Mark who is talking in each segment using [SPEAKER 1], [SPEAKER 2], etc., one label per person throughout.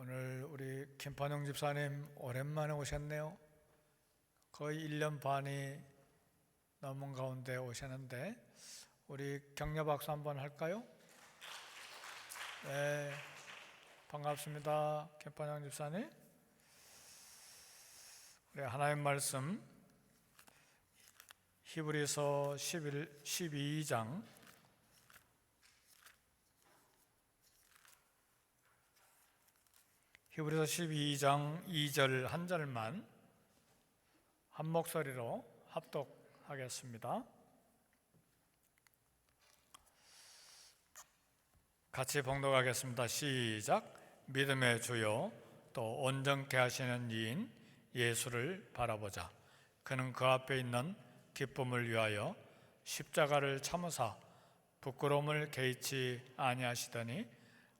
[SPEAKER 1] 오늘 우리 김판영 집사님 오랜만에 오셨네요. 거의 1년 반이 넘은 가운데 오셨는데 우리 격려 박수 한번 할까요? 네, 반갑습니다. 김판영 집사님. 우리 하나님 말씀 히브리서 12장 히브리서 12장 2절 한 절만 한 목소리로 합독하겠습니다. 같이 봉독하겠습니다. 시작. 믿음의 주요 또 온전케 하시는 이인 예수를 바라보자. 그는 그 앞에 있는 기쁨을 위하여 십자가를 참으사 부끄러움을 개의치 아니하시더니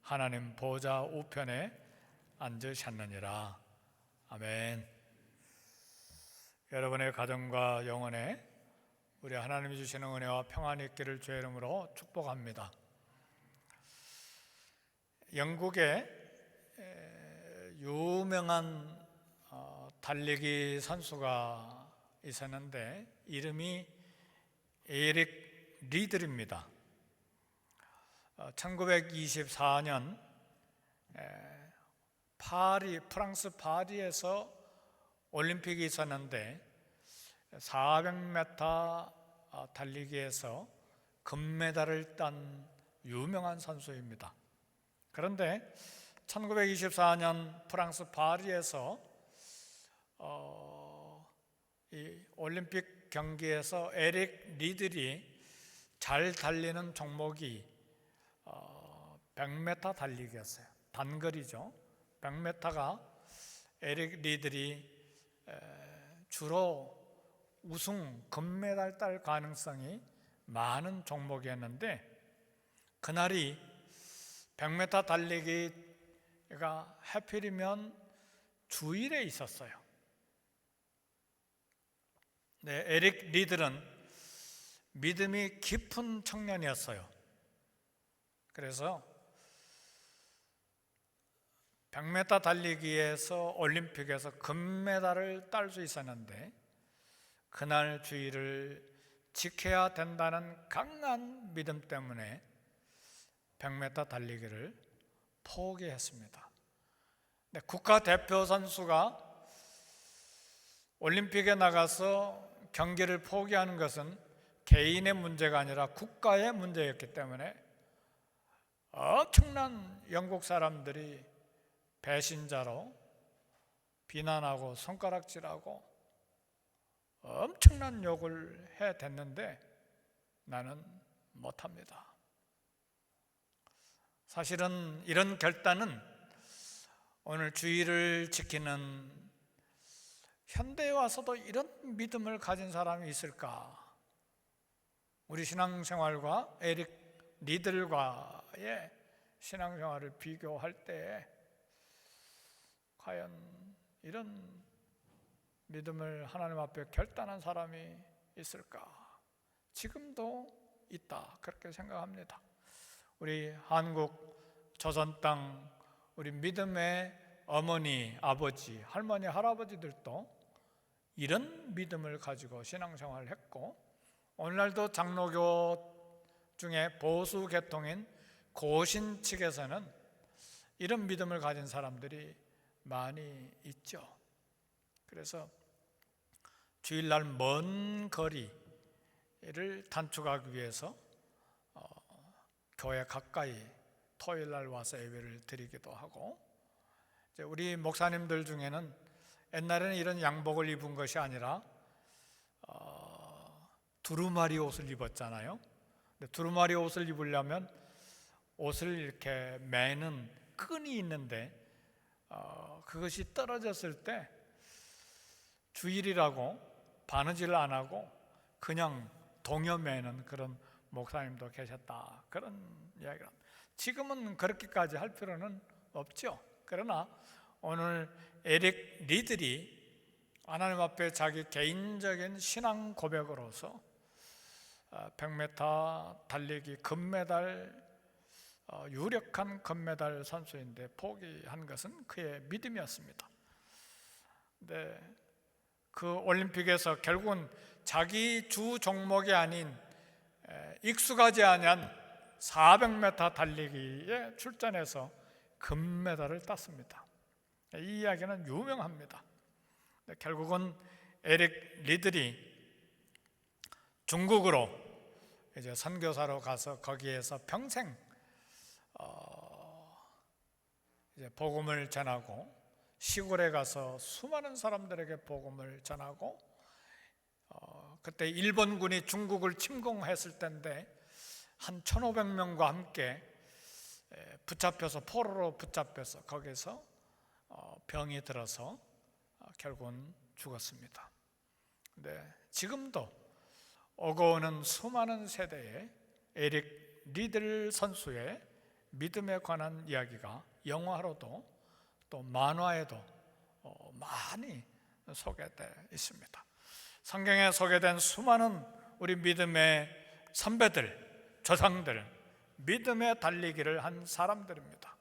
[SPEAKER 1] 하나님 보좌 우편에 앉으셨느니라. 아멘. 여러분의 가정과 영혼에 우리 하나님이 주시는 은혜와 평안이 있기를 주의 이름으로 축복합니다. 영국에 유명한 달리기 선수가 있었는데 이름이 에릭 리들입니다. 1924년 프랑스 파리에서 올림픽이 있었는데 400m 달리기에서 금메달을 딴 유명한 선수입니다. 그런데 1924년 프랑스 파리에서 이 올림픽 경기에서 에릭 리들이 잘 달리는 종목이 100m 달리기였어요. 단거리죠. 100m가 에릭 리들이 주로 우승 금메달 딸 가능성이 많은 종목이었는데 그날이 100m 달리기가 하필이면 주일에 있었어요. 네, 에릭 리들은 믿음이 깊은 청년이었어요. 그래서 100m 달리기에서 올림픽에서 금메달을 딸 수 있었는데 그날 주일을 지켜야 된다는 강한 믿음 때문에 100m 달리기를 포기했습니다. 네, 국가대표 선수가 올림픽에 나가서 경기를 포기하는 것은 개인의 문제가 아니라 국가의 문제였기 때문에 엄청난 영국 사람들이 배신자로 비난하고 손가락질하고 엄청난 욕을 해댔는데 나는 못합니다. 사실은 이런 결단은 오늘 주의를 지키는 현대에 와서도 이런 믿음을 가진 사람이 있을까? 우리 신앙생활과 에릭 리들과의 신앙생활을 비교할 때 과연 이런 믿음을 하나님 앞에 결단한 사람이 있을까? 지금도 있다, 그렇게 생각합니다. 우리 한국 조선 땅 우리 믿음의 어머니, 아버지, 할머니, 할아버지들도 이런 믿음을 가지고 신앙생활을 했고 오늘날도 장로교 중에 보수 계통인 고신 측에서는 이런 믿음을 가진 사람들이 많이 있죠. 그래서 주일날 먼 거리를 단축하기 위해서 교회 가까이 토요일날 와서 예배를 드리기도 하고 우리 목사님들 중에는 옛날에는 이런 양복을 입은 것이 아니라 두루마리 옷을 입었잖아요. 근데 두루마리 옷을 입으려면 옷을 이렇게 매는 끈이 있는데 그것이 떨어졌을 때 주일이라고 바느질 안 하고 그냥 동여매는 그런 목사님도 계셨다, 그런 이야기를 합니다. 지금은 그렇게까지 할 필요는 없죠. 그러나 오늘 에릭 리들이 하나님 앞에 자기 개인적인 신앙 고백으로서 100m 달리기 금메달 유력한 금메달 선수인데 포기한 것은 그의 믿음이었습니다. 네, 그 올림픽에서 결국은 자기 주 종목이 아닌 익숙하지 않은 400m 달리기에 출전해서 금메달을 땄습니다. 이 이야기는 유명합니다. 결국은 에릭 리들이 중국으로 이제 선교사로 가서 거기에서 평생 이제 복음을 전하고 시골에 가서 수많은 사람들에게 복음을 전하고 그때 일본군이 중국을 침공했을 때인데 한 1,500명과 함께 붙잡혀서 포로로 붙잡혀서 거기서 병이 들어서 결국은 죽었습니다. 네, 지금도 오고 오는 수많은 세대에 에릭 리들 선수의 믿음에 관한 이야기가 영화로도 또 만화에도 많이 소개되어 있습니다. 성경에 소개된 수많은 우리 믿음의 선배들, 조상들, 믿음의 달리기를 한 사람들입니다.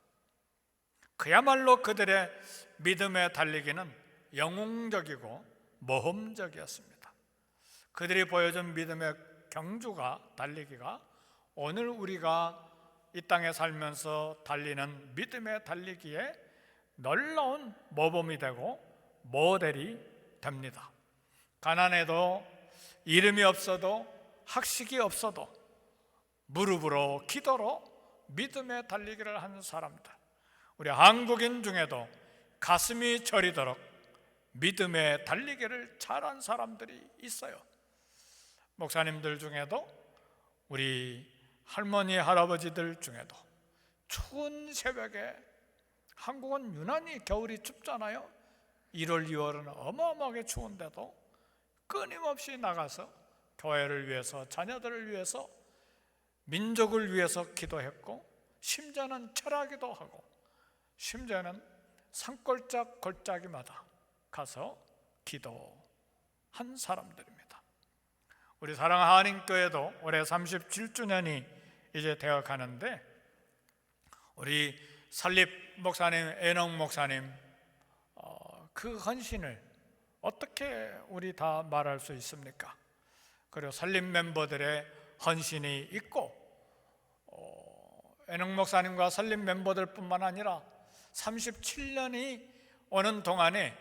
[SPEAKER 1] 그야말로 그들의 믿음의 달리기는 영웅적이고 모험적이었습니다. 그들이 보여준 믿음의 경주가, 달리기가 오늘 우리가 이 땅에 살면서 달리는 믿음의 달리기에 놀라운 모범이 되고 모델이 됩니다. 가난해도 이름이 없어도 학식이 없어도 무릎으로 기도로 믿음의 달리기를 하는 사람들, 우리 한국인 중에도 가슴이 저리도록 믿음의 달리기를 잘한 사람들이 있어요. 목사님들 중에도 우리 할머니, 할아버지들 중에도 추운 새벽에, 한국은 유난히 겨울이 춥잖아요. 1월, 2월은 어마어마하게 추운데도 끊임없이 나가서 교회를 위해서, 자녀들을 위해서, 민족을 위해서 기도했고, 심지어는 철학기도 하고, 심지어는 산골짜기 골짜기마다 가서 기도한 사람들입니다. 우리 사랑 한인교회도 올해 37주년이 이제 되어 가는데, 우리 설립 목사님, 애녹 목사님, 그 헌신을 어떻게 우리 다 말할 수 있습니까? 그리고 설립 멤버들의 헌신이 있고, 애녹 목사님과 설립 멤버들 뿐만 아니라 37년이 오는 동안에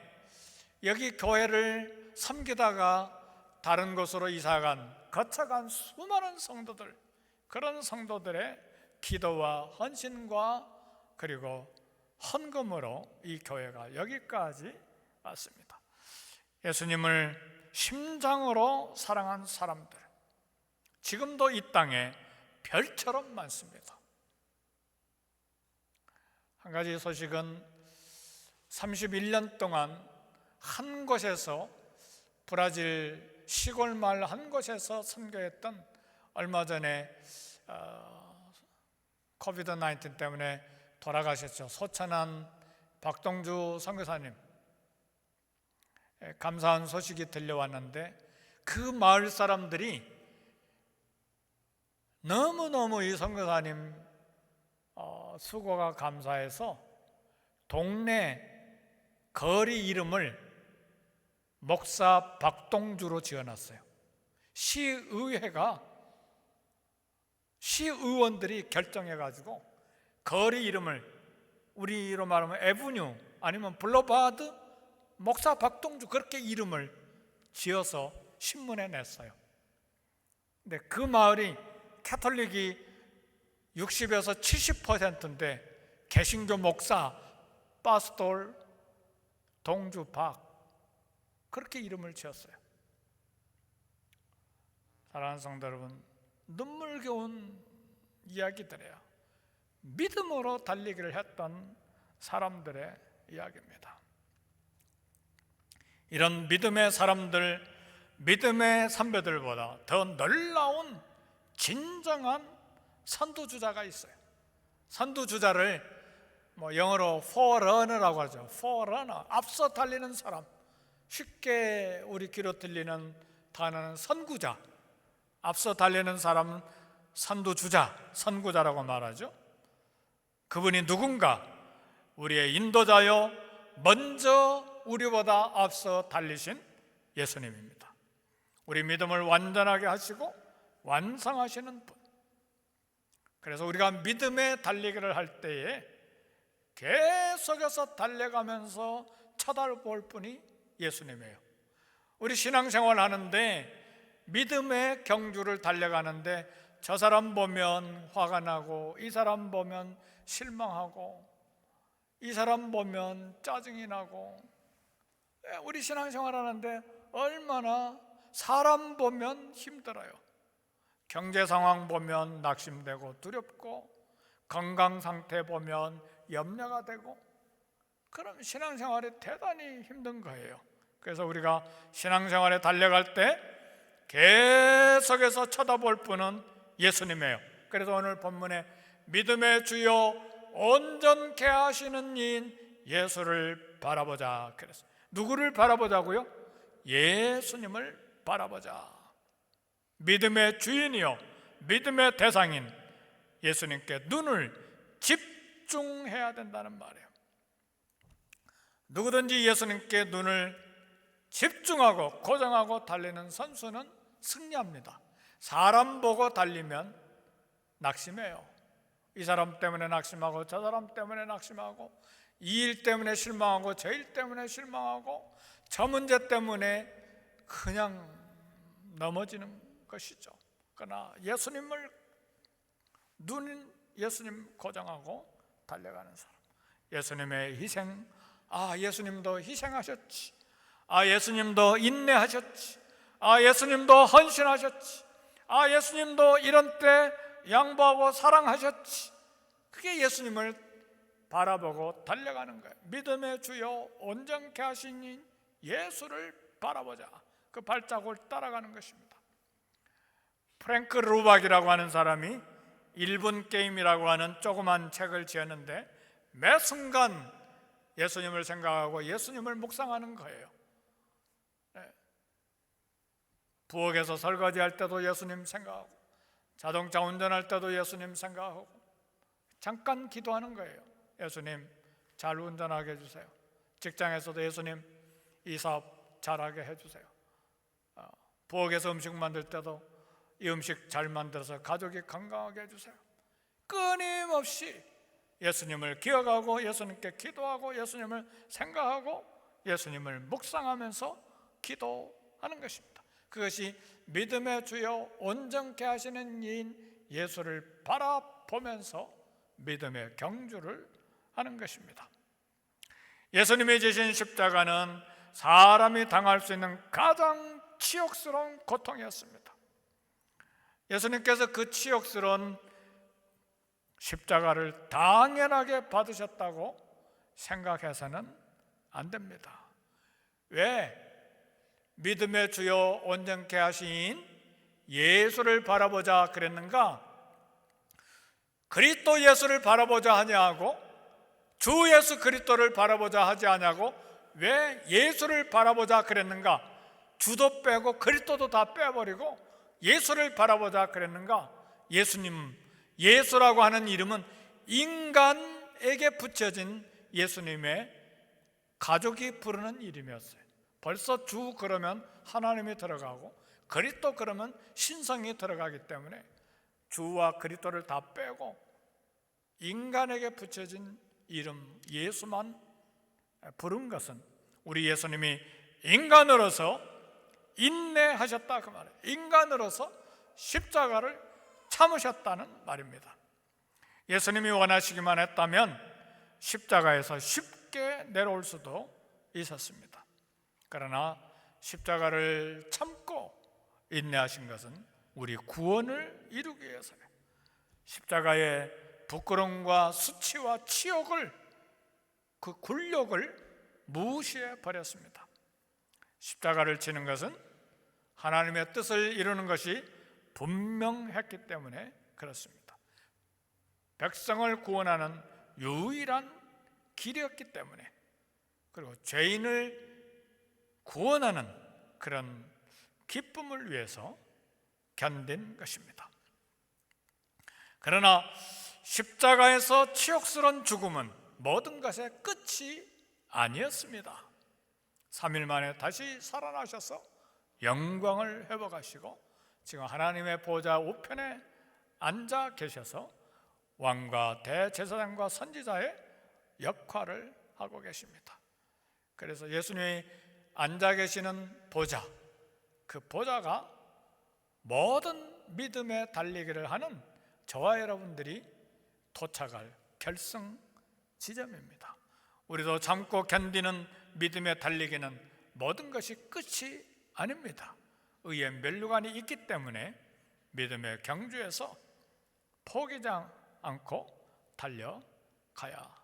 [SPEAKER 1] 여기 교회를 섬기다가 다른 곳으로 이사간, 거쳐간 수많은 성도들, 그런 성도들의 기도와 헌신과 그리고 헌금으로 이 교회가 여기까지 왔습니다. 예수님을 심장으로 사랑한 사람들, 지금도 이 땅에 별처럼 많습니다. 한 가지 소식은 31년 동안 한 곳에서, 브라질 시골 마을 한 곳에서 선교했던, 얼마 전에 코비드-19 때문에 돌아가셨죠. 소천한 박동주 선교사님, 감사한 소식이 들려왔는데 그 마을 사람들이 너무너무 이 선교사님 수고가 감사해서 동네 거리 이름을 목사 박동주로 지어놨어요. 시의원들이 결정해가지고 거리 이름을 우리로 말하면 에브뉴 아니면 블루바드 목사 박동주, 그렇게 이름을 지어서 신문에 냈어요. 근데 그 마을이 캐톨릭이 60에서 70%인데 개신교 목사 파스톨 동주 박, 그렇게 이름을 지었어요. 사랑하는 성도 여러분, 눈물겨운 이야기들이에요. 믿음으로 달리기를 했던 사람들의 이야기입니다. 이런 믿음의 사람들, 믿음의 선배들보다 더 놀라운 진정한 선두주자가 있어요. 선두주자를 영어로 forerunner라고 하죠. forerunner, 앞서 달리는 사람. 쉽게 우리 귀로 들리는 단어는 선구자, 앞서 달리는 사람은 선두주자, 선구자라고 말하죠. 그분이 누군가? 우리의 인도자요, 먼저 우리보다 앞서 달리신 예수님입니다. 우리 믿음을 완전하게 하시고 완성하시는 분. 그래서 우리가 믿음의 달리기를 할 때에 계속해서 달려가면서 쳐다볼 분이 예수님이에요. 우리 신앙생활 하는데 믿음의 경주를 달려가는데 저 사람 보면 화가 나고, 이 사람 보면 실망하고, 이 사람 보면 짜증이 나고, 우리 신앙생활 하는데 얼마나 사람 보면 힘들어요. 경제 상황 보면 낙심되고 두렵고, 건강 상태 보면 염려가 되고, 그럼 신앙생활이 대단히 힘든 거예요. 그래서 우리가 신앙생활에 달려갈 때 계속해서 쳐다볼 분은 예수님이에요. 그래서 오늘 본문에 믿음의 주요 온전케 하시는 이인 예수를 바라보자 그랬어요. 누구를 바라보자고요? 예수님을 바라보자. 믿음의 주인이요, 믿음의 대상인 예수님께 눈을 집중해야 된다는 말이에요. 누구든지 예수님께 눈을 집중하고 고정하고 달리는 선수는 승리합니다. 사람 보고 달리면 낙심해요. 이 사람 때문에 낙심하고, 저 사람 때문에 낙심하고, 이 일 때문에 실망하고, 저 일 때문에 실망하고, 저 문제 때문에 그냥 넘어지는 것이죠. 그러나 예수님을 예수님 고정하고 달려가는 사람, 예수님의 희생, 예수님도 희생하셨지, 예수님도 인내하셨지, 예수님도 헌신하셨지, 예수님도 이런 때 양보하고 사랑하셨지. 그게 예수님을 바라보고 달려가는 거예요. 믿음의 주요 온전케 하시니 예수를 바라보자. 그 발자국을 따라가는 것입니다. 프랭크 루박이라고 하는 사람이 1분 게임이라고 하는 조그만 책을 지었는데 매 순간 예수님을 생각하고 예수님을 묵상하는 거예요. 부엌에서 설거지할 때도 예수님 생각하고, 자동차 운전할 때도 예수님 생각하고, 잠깐 기도하는 거예요. 예수님 잘 운전하게 해주세요. 직장에서도 예수님 이 사업 잘하게 해주세요. 부엌에서 음식 만들 때도 이 음식 잘 만들어서 가족이 건강하게 해주세요. 끊임없이 예수님을 기억하고 예수님께 기도하고 예수님을 생각하고 예수님을 묵상하면서 기도하는 것입니다. 그것이 믿음의 주요 온전케 하시는 이인 예수를 바라보면서 믿음의 경주를 하는 것입니다. 예수님이 지신 십자가는 사람이 당할 수 있는 가장 치욕스러운 고통이었습니다. 예수님께서 그 치욕스러운 십자가를 당연하게 받으셨다고 생각해서는 안 됩니다. 왜? 믿음의 주요 온전케 하신 예수를 바라보자 그랬는가? 그리스도 예수를 바라보자 하냐고, 주 예수 그리스도를 바라보자 하지 않냐고, 왜 예수를 바라보자 그랬는가? 주도 빼고 그리스도도 다 빼버리고 예수를 바라보자 그랬는가? 예수라고 하는 이름은 인간에게 붙여진 예수님의 가족이 부르는 이름이었어요. 벌써 주 그러면 하나님이 들어가고 그리스도 그러면 신성이 들어가기 때문에 주와 그리스도를 다 빼고 인간에게 붙여진 이름 예수만 부른 것은 우리 예수님이 인간으로서 인내하셨다 그 말이에요. 인간으로서 십자가를 참으셨다는 말입니다. 예수님이 원하시기만 했다면 십자가에서 쉽게 내려올 수도 있었습니다. 그러나 십자가를 참고 인내하신 것은 우리 구원을 이루기 위해서예요. 십자가의 부끄러움과 수치와 치욕을, 그 굴욕을 무시해 버렸습니다. 십자가를 지는 것은 하나님의 뜻을 이루는 것이 분명했기 때문에 그렇습니다. 백성을 구원하는 유일한 길이었기 때문에, 그리고 죄인을 구원하는 그런 기쁨을 위해서 견딘 것입니다. 그러나 십자가에서 치욕스러운 죽음은 모든 것의 끝이 아니었습니다. 3일 만에 다시 살아나셔서 영광을 회복하시고 지금 하나님의 보좌 우편에 앉아 계셔서 왕과 대제사장과 선지자의 역할을 하고 계십니다. 그래서 예수님이 앉아 계시는 보좌, 그 보좌가 모든 믿음의 달리기를 하는 저와 여러분들이 도착할 결승 지점입니다. 우리도 참고 견디는 믿음의 달리기는 모든 것이 끝이 아닙니다. 의의 면류관이 있기 때문에 믿음의 경주에서 포기하지 않고 달려가야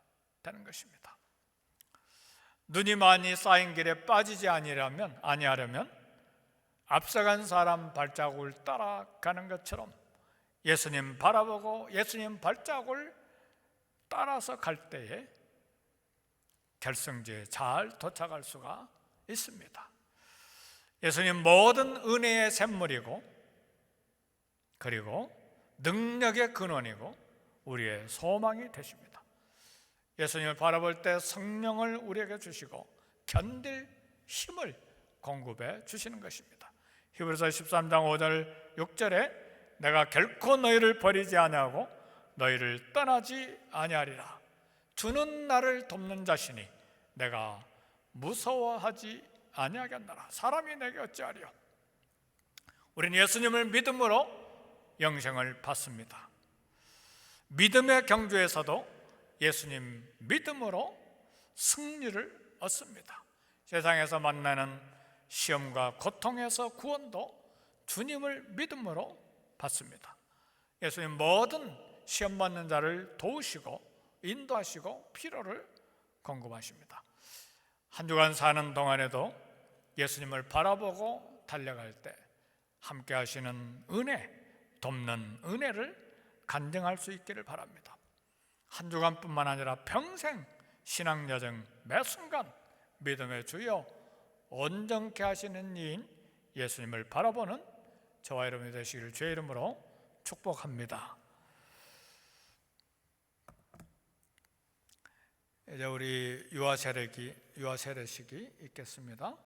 [SPEAKER 1] 되는 것입니다. 눈이 많이 쌓인 길에 빠지지 아니하려면 앞서간 사람 발자국을 따라가는 것처럼 예수님 바라보고 예수님 발자국을 따라서 갈 때에 결승지에 잘 도착할 수가 있습니다. 예수님 모든 은혜의 샘물이고 그리고 능력의 근원이고 우리의 소망이 되십니다. 예수님을 바라볼 때 성령을 우리에게 주시고 견딜 힘을 공급해 주시는 것입니다. 히브리서 13장 5절 6절에 내가 결코 너희를 버리지 아니하고 너희를 떠나지 아니하리라. 주는 나를 돕는 자시니 내가 무서워하지 아니하겠노라. 사람이 내게 어찌하리요. 우리는 예수님을 믿음으로 영생을 받습니다. 믿음의 경주에서도 예수님 믿음으로 승리를 얻습니다. 세상에서 만나는 시험과 고통에서 구원도 주님을 믿음으로 받습니다. 예수님 모든 시험 받는 자를 도우시고 인도하시고 필요를 공급하십니다. 한 주간 사는 동안에도 예수님을 바라보고 달려갈 때 함께 하시는 은혜, 돕는 은혜를 간증할 수 있기를 바랍니다. 한 주간뿐만 아니라 평생 신앙 여정 매 순간 믿음의 주여 온전케 하시는 이인 예수님을 바라보는 저와 여러분이 되시기를 주의 이름으로 축복합니다. 이제 우리 유아 세례식이 있겠습니다.